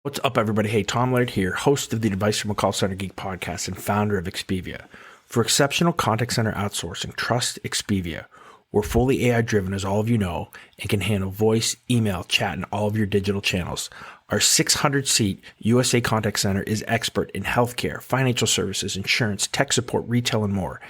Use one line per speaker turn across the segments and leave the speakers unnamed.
What's up, everybody? Hey, Tom Laird here, host of the Advice from a Call Center Geek podcast and founder of Expedia. For exceptional contact center outsourcing, trust Expedia. We're fully AI-driven, as all of you know, and can handle voice, email, chat, and all of your digital channels. Our 600-seat USA contact center is expert in healthcare, financial services, insurance, tech support, retail, and more.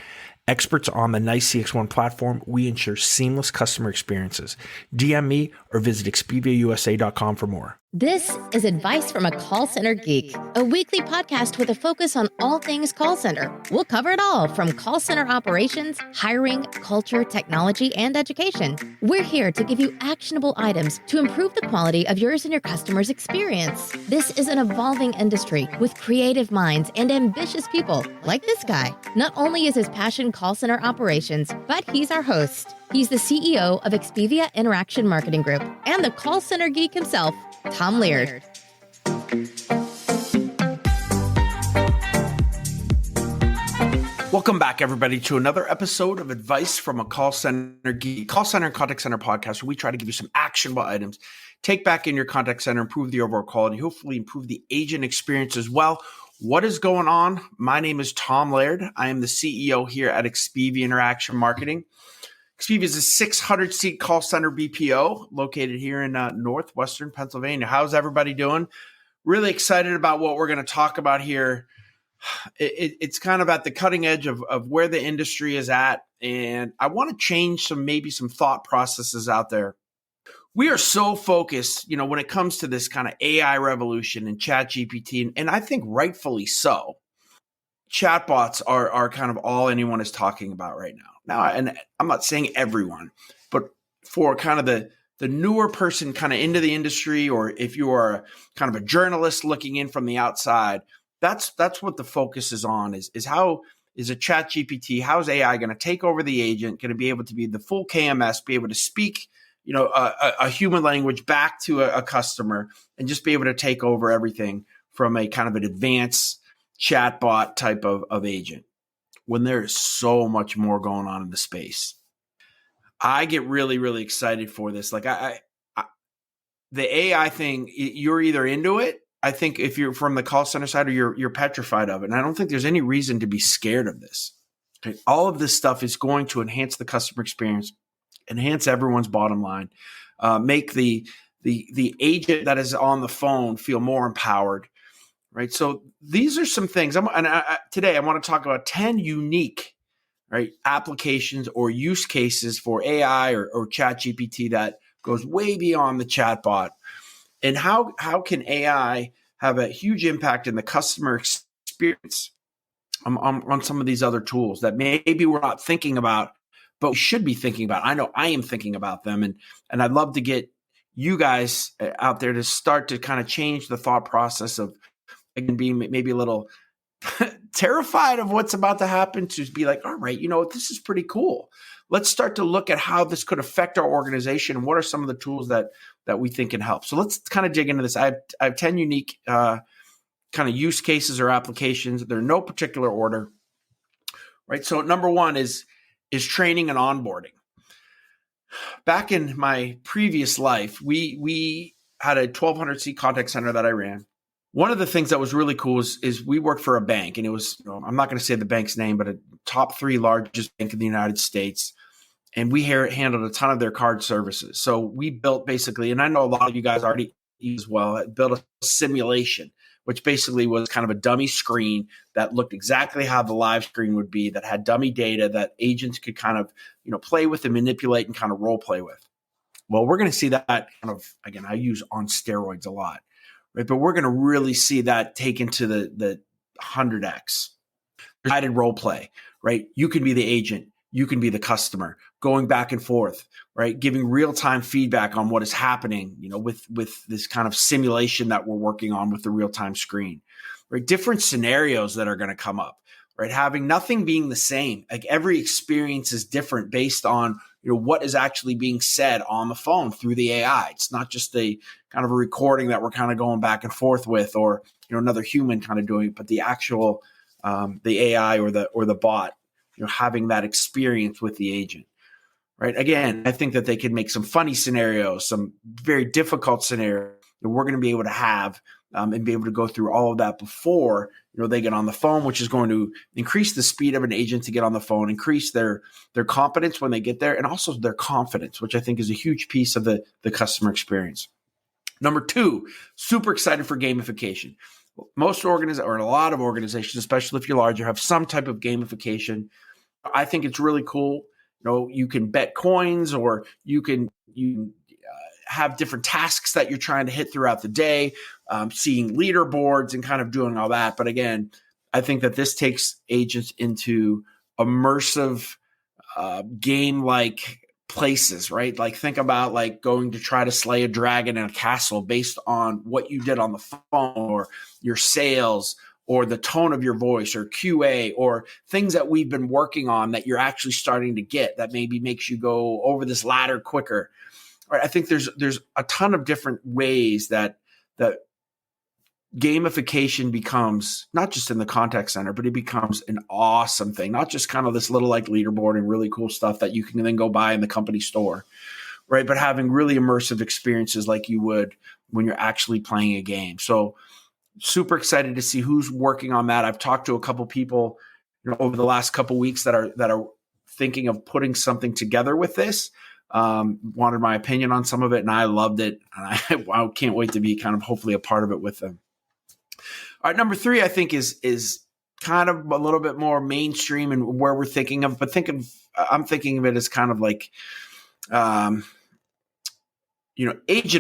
Experts on the NICE CX1 platform, we ensure seamless customer experiences. DM me or visit expediausa.com for more.
This is Advice from a Call Center Geek, a weekly podcast with a focus on all things call center. We'll cover it all from call center operations, hiring, culture, technology, and education. We're here to give you actionable items to improve the quality of yours and your customers' experience. This is an evolving industry with creative minds and ambitious people like this guy. Not only is his passion call center operations, but he's our host. He's the CEO of Expedia Interaction Marketing Group and the call center geek himself, Tom Laird.
Welcome back, everybody, to another episode of Advice from a Call Center Geek, Call Center and Contact Center podcast, where we try to give you some actionable items, take back in your contact center, improve the overall quality, hopefully improve the agent experience as well. What is going on? My name is Tom Laird. I am the CEO here at Expedia Interaction Marketing. Expedia is a 600-seat call center BPO located here in northwestern Pennsylvania. How's everybody doing? Really excited about what we're going to talk about here. It's kind of at the cutting edge of where the industry is at, and I want to change some thought processes out there. We are so focused, when it comes to this kind of AI revolution and ChatGPT, and I think rightfully so. Chatbots are kind of all anyone is talking about right now. Now, and I'm not saying everyone, but for kind of the newer person kind of into the industry, or if you are kind of a journalist looking in from the outside, that's what the focus is on, is how is a ChatGPT, how is AI going to take over the agent, going to be able to be the full KMS, be able to speak, a human language back to a customer, and just be able to take over everything from a kind of an advanced chatbot type of agent, when there's so much more going on in the space. I get really, really excited for this. Like the AI thing, you're either into it. I think if you're from the call center side, or you're petrified of it. And I don't think there's any reason to be scared of this. Okay? All of this stuff is going to enhance the customer experience, enhance everyone's bottom line, make the agent that is on the phone feel more empowered. Right. So these are some things. Today I want to talk about 10 unique, applications or use cases for AI or ChatGPT that goes way beyond the chatbot. And how can AI have a huge impact in the customer experience on some of these other tools that maybe we're not thinking about, but we should be thinking about. I know I am thinking about them. And I'd love to get you guys out there to start to kind of change the thought process of, and be maybe a little terrified of what's about to happen, to be like, all right, this is pretty cool. Let's start to look at how this could affect our organization and what are some of the tools that we think can help. So let's kind of dig into this. I have 10 unique kind of use cases or applications. They're in no particular order, right? So number one is training and onboarding. Back in my previous life, we had a 1,200-seat contact center that I ran. One of the things that was really cool is we worked for a bank, and it was, I'm not going to say the bank's name, but a top 3 largest bank in the United States. And we handled a ton of their card services. So we built basically, and I know a lot of you guys already as well, built a simulation, which basically was kind of a dummy screen that looked exactly how the live screen would be, that had dummy data that agents could kind of, play with and manipulate and kind of role play with. Well, we're going to see that kind of, again, I use on steroids a lot. Right, but we're going to really see that taken to the 100x. Guided role play, right? You can be the agent, you can be the customer, going back and forth, right? Giving real-time feedback on what is happening, with this kind of simulation that we're working on with the real-time screen, right? Different scenarios that are going to come up, right? Having nothing being the same. Like every experience is different based on what is actually being said on the phone through the AI. It's not just a kind of a recording that we're kind of going back and forth with, or another human kind of doing it, but the actual the AI or the bot, having that experience with the agent. Right. Again, I think that they could make some funny scenarios, some very difficult scenarios that we're going to be able to have and be able to go through all of that before they get on the phone, which is going to increase the speed of an agent to get on the phone, increase their competence when they get there, and also their confidence, which I think is a huge piece of the customer experience. Number 2, super excited for gamification. Most organizations, or a lot of organizations, especially if you're larger, have some type of gamification. I think it's really cool. You can bet coins, or you have different tasks that you're trying to hit throughout the day, seeing leaderboards and kind of doing all that. But again, I think that this takes agents into immersive game-like places, right? Like think about like going to try to slay a dragon in a castle based on what you did on the phone, or your sales, or the tone of your voice, or QA, or things that we've been working on that you're actually starting to get that maybe makes you go over this ladder quicker. Right? I think there's a ton of different ways that gamification becomes, not just in the contact center, but it becomes an awesome thing, not just kind of this little like leaderboard and really cool stuff that you can then go buy in the company store, right? But having really immersive experiences like you would when you're actually playing a game. So super excited to see who's working on that. I've talked to a couple people over the last couple weeks that are thinking of putting something together with this. Wanted my opinion on some of it, and I loved it. And I can't wait to be kind of hopefully a part of it with them. All right, number 3, I think is kind of a little bit more mainstream and where we're thinking of, but I'm thinking of it as kind of like, agent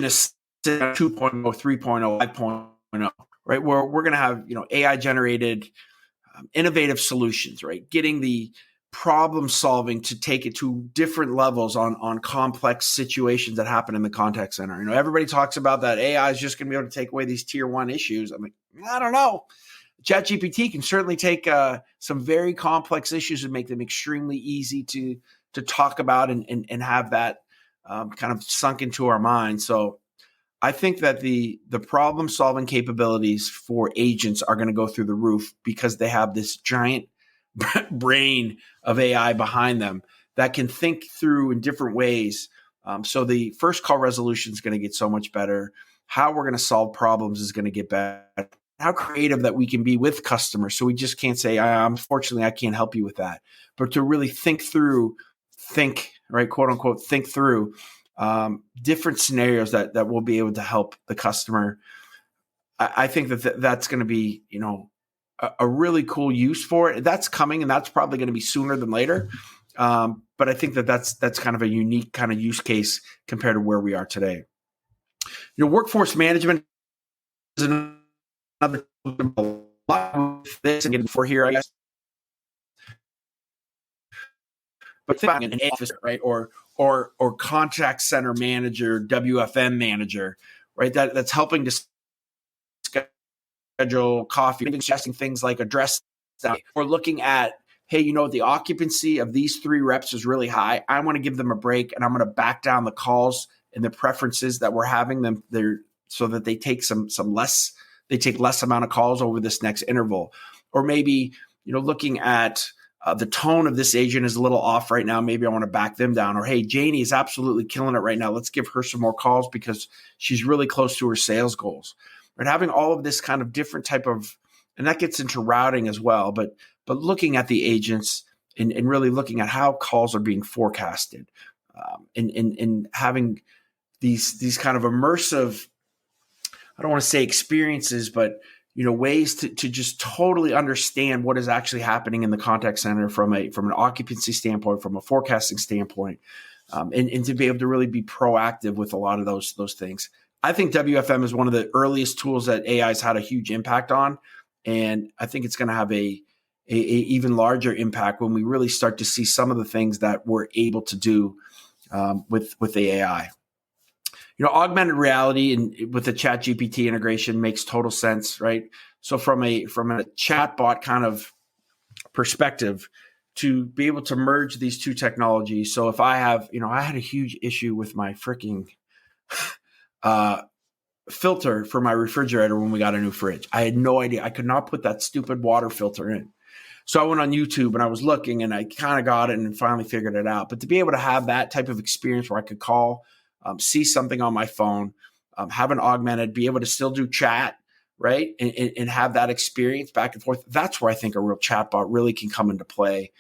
assistant 2.0, 3.0, 5.0, right? Where we're going to have, AI generated innovative solutions, right? Getting the problem solving to take it to different levels on complex situations that happen in the contact center. Everybody talks about that AI is just going to be able to take away these tier 1 issues. I'm like, I don't know. ChatGPT can certainly take some very complex issues and make them extremely easy to talk about and have that kind of sunk into our mind. So I think that the problem solving capabilities for agents are going to go through the roof because they have this giant brain of AI behind them that can think through in different ways. So the first call resolution is going to get so much better. How we're going to solve problems is going to get better. How creative that we can be with customers. So we just can't say, unfortunately, I can't help you with that. But to really think, right, quote unquote, think through different scenarios that will be able to help the customer. I think that's going to be, a really cool use for it. That's coming, and that's probably going to be sooner than later. But I think that's kind of a unique kind of use case compared to where we are today. Workforce management is another lot of this and getting for here, I guess. But think about an officer, right, or contact center manager, WFM manager, right? That's helping to schedule coffee, suggesting things like address, or looking at, hey, the occupancy of these 3 reps is really high. I want to give them a break, and I'm going to back down the calls and the preferences that we're having them there, so that they take less amount of calls over this next interval. Or maybe looking at the tone of this agent is a little off right now. Maybe I want to back them down. Or, hey, Janie is absolutely killing it right now. Let's give her some more calls because she's really close to her sales goals. Right? Having all of this kind of different type of, and that gets into routing as well, but looking at the agents and really looking at how calls are being forecasted, and having these kind of immersive, I don't want to say experiences, but ways to just totally understand what is actually happening in the contact center from an occupancy standpoint, from a forecasting standpoint, and to be able to really be proactive with a lot of those things. I think WFM is one of the earliest tools that AI has had a huge impact on, and I think it's going to have a even larger impact when we really start to see some of the things that we're able to do with the AI. Augmented reality and with the ChatGPT integration makes total sense, right? So from a chatbot kind of perspective, to be able to merge these two technologies. So if I have, I had a huge issue with my freaking filter for my refrigerator when we got a new fridge. I had no idea. I could not put that stupid water filter in. So I went on YouTube and I was looking and I kind of got it and finally figured it out. But to be able to have that type of experience where I could call, see something on my phone, have an augmented, be able to still do chat, right? And have that experience back and forth. That's where I think a real chatbot really can come into play.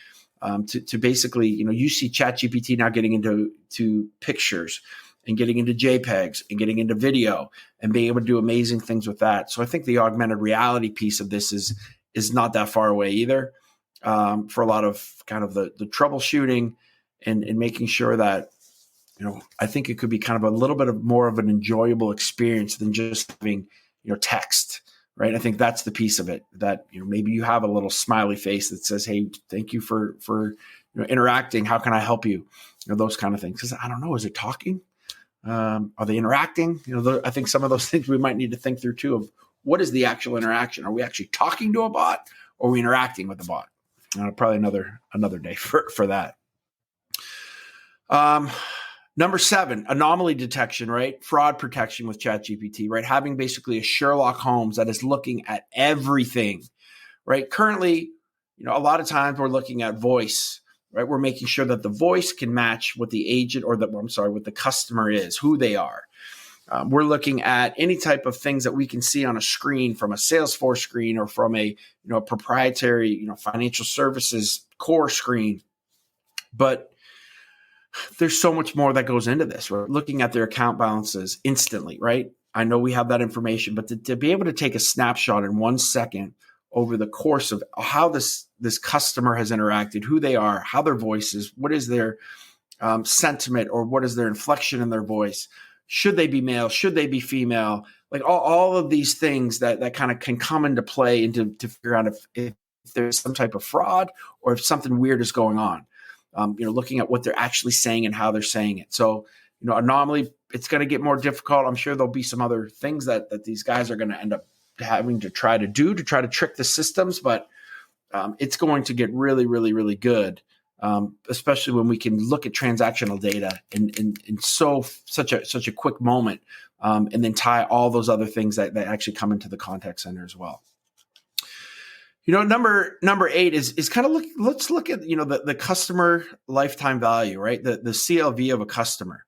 To basically, you see ChatGPT now getting into pictures and getting into JPEGs and getting into video and being able to do amazing things with that. So I think the augmented reality piece of this is not that far away either, for a lot of kind of the troubleshooting and making sure that, I think it could be kind of a little bit of more of an enjoyable experience than just having, text, right? I think that's the piece of it that, maybe you have a little smiley face that says, hey, thank you for interacting. How can I help you? Those kind of things. Because I don't know, is it talking? Are they interacting? I think some of those things we might need to think through too, of what is the actual interaction? Are we actually talking to a bot, or are we interacting with the bot? Probably another day for that. Number 7, anomaly detection, right? Fraud protection with ChatGPT, right? Having basically a Sherlock Holmes that is looking at everything, right? Currently, a lot of times we're looking at voice, right? We're making sure that the voice can match what the agent what the customer is, who they are. We're looking at any type of things that we can see on a screen, from a Salesforce screen or from a proprietary financial services core screen. But there's so much more that goes into this. We're looking at their account balances instantly, right? I know we have that information, but to be able to take a snapshot in 1 second over the course of how this customer has interacted, who they are, how their voice is, what is their sentiment, or what is their inflection in their voice? Should they be male? Should they be female? Like all of these things that kind of can come into play to figure out if there's some type of fraud or if something weird is going on. Looking at what they're actually saying and how they're saying it. So, anomaly, it's going to get more difficult. I'm sure there'll be some other things that these guys are going to end up having to try to trick the systems, but it's going to get really, really, really good, especially when we can look at transactional data in such a quick moment, and then tie all those other things that actually come into the contact center as well. Number 8 is kind of let's look at, the customer lifetime value, right? The CLV of a customer,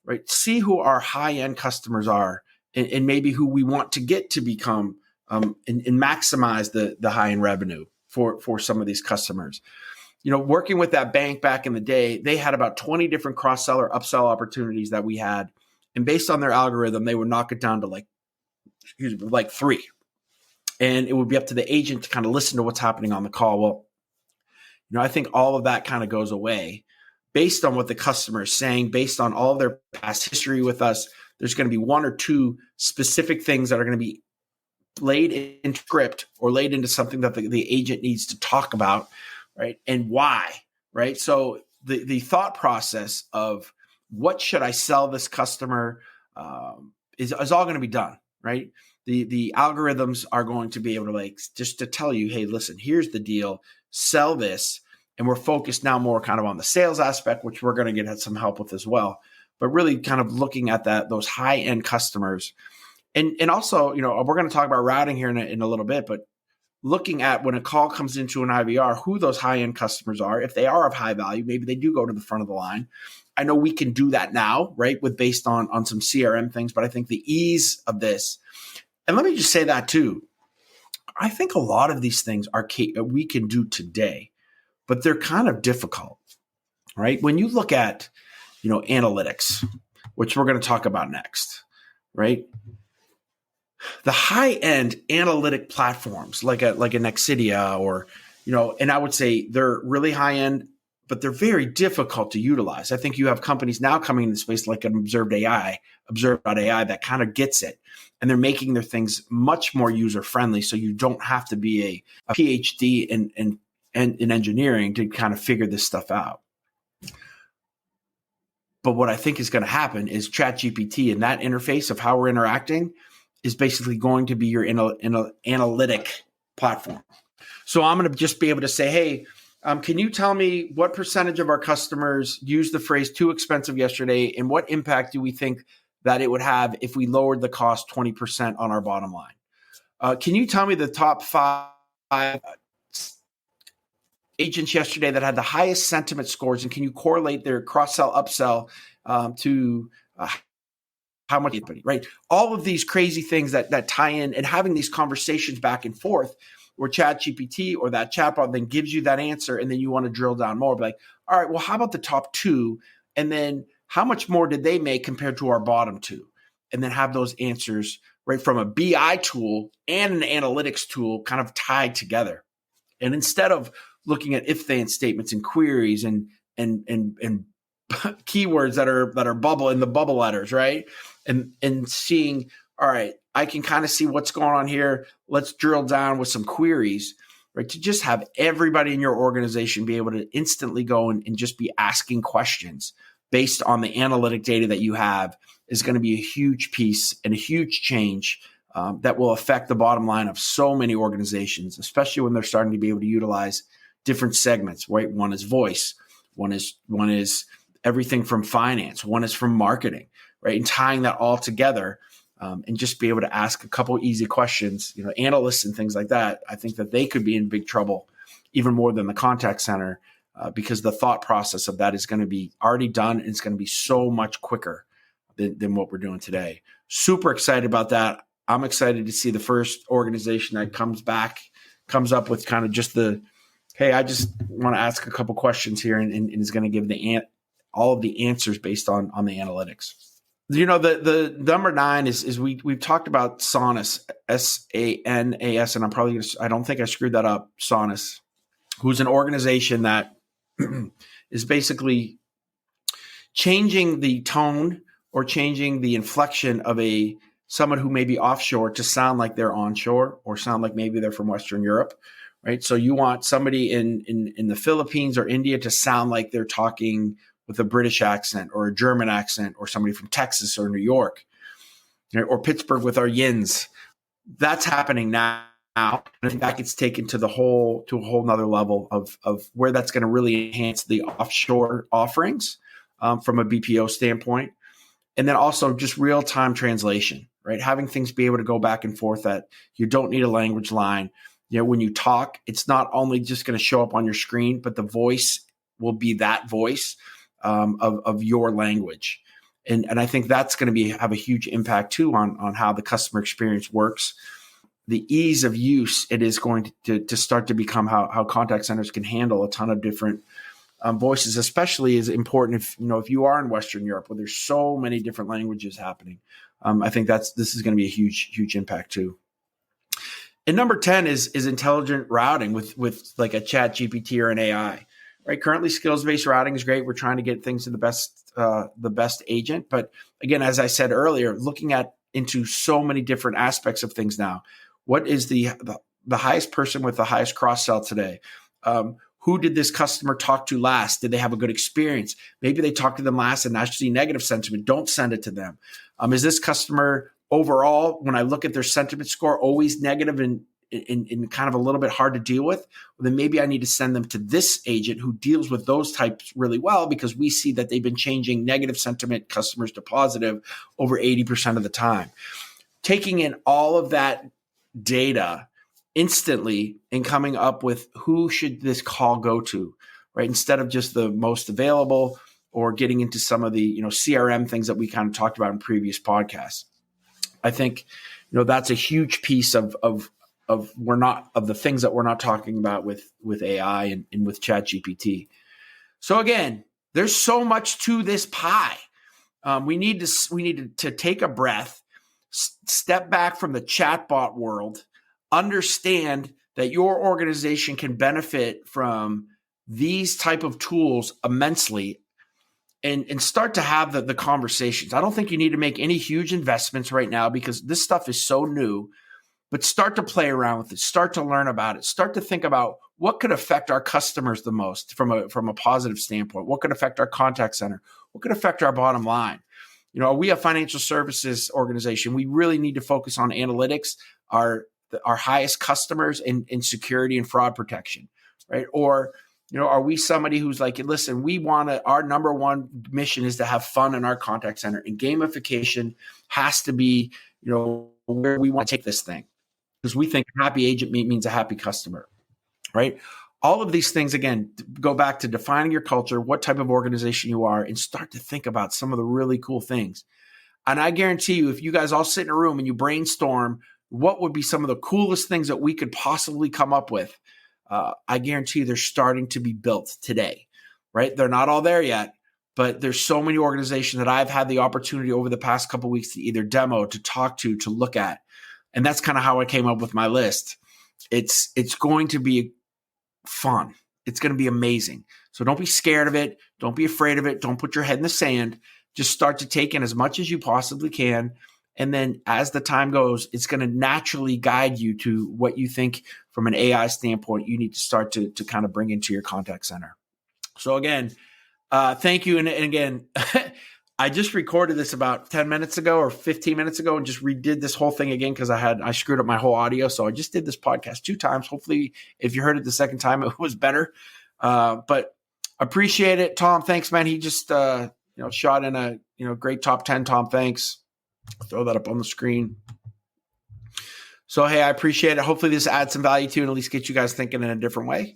right? See who our high-end customers are, and maybe who we want to get to become, and maximize the high-end revenue for some of these customers. Working with that bank back in the day, they had about 20 different cross-sell or upsell opportunities that we had. And based on their algorithm, they would knock it down to like 3. And it would be up to the agent to kind of listen to what's happening on the call. Well, I think all of that kind of goes away based on what the customer is saying, based on all of their past history with us. There's going to be 1 or 2 specific things that are going to be laid in script or laid into something that the agent needs to talk about, right? And why, right? So the thought process of what should I sell this customer is all going to be done, right? The algorithms are going to be able to just to tell you, hey, listen, here's the deal, sell this. And we're focused now more kind of on the sales aspect, which we're going to get some help with as well. But really kind of looking at those high-end customers. And also, we're going to talk about routing here in a little bit, but looking at when a call comes into an IVR, who those high-end customers are. If they are of high value, maybe they do go to the front of the line. I know we can do that now, right, based on some CRM things, but I think the ease of this. And let me just say that too. I think a lot of these things we can do today, but they're kind of difficult, right? When you look at, analytics, which we're going to talk about next, right? The high-end analytic platforms like an Nexidia or, and I would say they're really high-end, but they're very difficult to utilize. I think you have companies now coming into the space like an Observe.ai that kind of gets it. And they're making their things much more user-friendly, so you don't have to be a PhD in engineering to kind of figure this stuff out. But what I think is going to happen is ChatGPT and that interface of how we're interacting is basically going to be your analytic platform. So I'm going to just be able to say, hey, can you tell me what percentage of our customers used the phrase too expensive yesterday, and what impact do we think that it would have if we lowered the cost 20% on our bottom line? Can you tell me the top 5 agents yesterday that had the highest sentiment scores, and can you correlate their cross-sell, upsell to how much, right? All of these crazy things that tie in, and having these conversations back and forth where ChatGPT or that chatbot then gives you that answer, and then you want to drill down more. Be like, all right, well, how about the top two? And then how much more did they make compared to our bottom two? And then have those answers right from a BI tool and an analytics tool kind of tied together. And instead of looking at if-then statements and queries and keywords that are bubble in the bubble letters, right? And seeing, all right, I can kind of see what's going on here. Let's drill down with some queries, right? To just have everybody in your organization be able to instantly go and just be asking questions based on the analytic data that you have is going to be a huge piece and a huge change that will affect the bottom line of so many organizations, especially when they're starting to be able to utilize different segments, right? One is voice, one is everything from finance, one is from marketing, right? And tying that all together and just be able to ask a couple easy questions, analysts and things like that. I think that they could be in big trouble, even more than the contact center, because the thought process of that is going to be already done, and it's going to be so much quicker than what we're doing today. Super excited about that. I'm excited to see the first organization that comes up with kind of just hey, I just want to ask a couple questions here, and is going to give all of the answers based on the analytics. The number 9 is we've talked about Sonus, SANAS, and I don't think I screwed that up. Sonus, who's an organization that is basically changing the tone or changing the inflection of someone who may be offshore to sound like they're onshore, or sound like maybe they're from Western Europe, right? So you want somebody in the Philippines or India to sound like they're talking with a British accent or a German accent, or somebody from Texas or New York, or Pittsburgh with our yins. That's happening now. And I think that gets taken to a whole nother level of where that's going to really enhance the offshore offerings from a BPO standpoint. And then also just real-time translation, right? Having things be able to go back and forth, that you don't need a language line. When you talk, it's not only just going to show up on your screen, but the voice will be that voice of your language. And I think that's going to have a huge impact too on how the customer experience works. The ease of use, it is going to start to become how contact centers can handle a ton of different voices, especially is important if you are in Western Europe, where there's so many different languages happening. I think this is going to be a huge impact too. And number 10 is intelligent routing with like a ChatGPT or an AI. Right? Currently, skills-based routing is great. We're trying to get things to the best agent. But again, as I said earlier, looking into so many different aspects of things now. What is the highest person with the highest cross-sell today? Who did this customer talk to last? Did they have a good experience? Maybe they talked to them last and actually negative sentiment. Don't send it to them. Is this customer overall, when I look at their sentiment score, always negative and kind of a little bit hard to deal with? Well, then maybe I need to send them to this agent who deals with those types really well, because we see that they've been changing negative sentiment customers to positive over 80% of the time. Taking in all of that data instantly and coming up with who should this call go to, right? Instead of just the most available, or getting into some of the CRM things that we kind of talked about in previous podcasts. I think that's a huge piece of the things that we're not talking about with AI and with ChatGPT. So again, there's so much to this pie. We need to take a breath, step back from the chatbot world, understand that your organization can benefit from these type of tools immensely, and start to have the conversations. I don't think you need to make any huge investments right now, because this stuff is so new. But start to play around with it, start to learn about it, start to think about what could affect our customers the most from a positive standpoint, what could affect our contact center, what could affect our bottom line. Are we a financial services organization? We really need to focus on analytics, our highest customers, in security and fraud protection, right? Or are we somebody who's like, listen, our number one mission is to have fun in our contact center, and gamification has to be where we want to take this thing. Because we think a happy agent means a happy customer, right? All of these things, again, go back to defining your culture, what type of organization you are, and start to think about some of the really cool things. And I guarantee you, if you guys all sit in a room and you brainstorm what would be some of the coolest things that we could possibly come up with, I guarantee you they're starting to be built today, right? They're not all there yet, but there's so many organizations that I've had the opportunity over the past couple of weeks to either demo, to talk to look at. And that's kind of how I came up with my list. It's going to be fun. It's going to be amazing. So don't be scared of it. Don't be afraid of it. Don't put your head in the sand. Just start to take in as much as you possibly can. And then as the time goes, it's going to naturally guide you to what you think from an AI standpoint you need to start to kind of bring into your contact center. So again, thank you. And again, I just recorded this about 10 minutes ago or 15 minutes ago and just redid this whole thing again because I screwed up my whole audio. So I just did this podcast 2 times. Hopefully, if you heard it the second time, it was better. But appreciate it. Tom, thanks, man. He just shot in a great top 10. Tom, thanks. I'll throw that up on the screen. So, hey, I appreciate it. Hopefully this adds some value to you and at least get you guys thinking in a different way.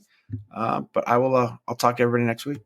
But I'll talk to everybody next week.